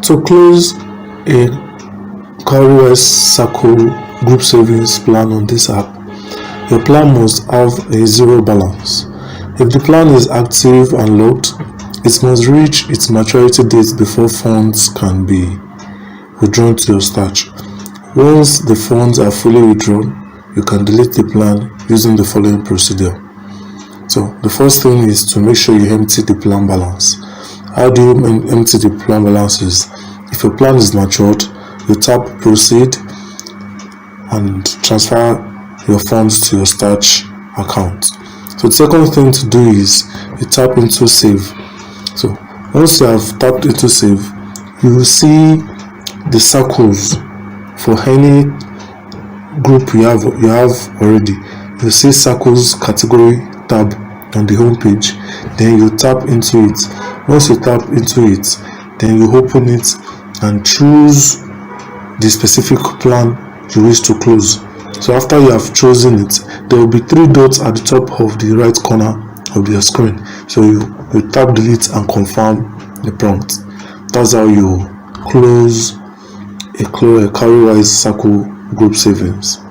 To close a Cowrywise Circle group savings plan on this app, your plan must have a zero balance. If the plan is active and locked, it must reach its maturity date before funds can be withdrawn to your stash. Once the funds are fully withdrawn, you can delete the plan using the following procedure. So the first thing is to make sure you empty the plan balance. How do you empty the plan balances? If your plan is matured, you tap proceed and transfer your funds to your stash account. So the second thing to do is you tap into save. So once you have tapped into save, you will see the circles for any group you have already. You see circles category tab on the home page. Then you tap into it. Once you tap into it, then you open it and choose the specific plan you wish to close. So after you have chosen it, there will be 3 dots at the top of the right corner of your screen. So you tap delete and confirm the prompt. That's how you close a Cowrywise Circle group savings.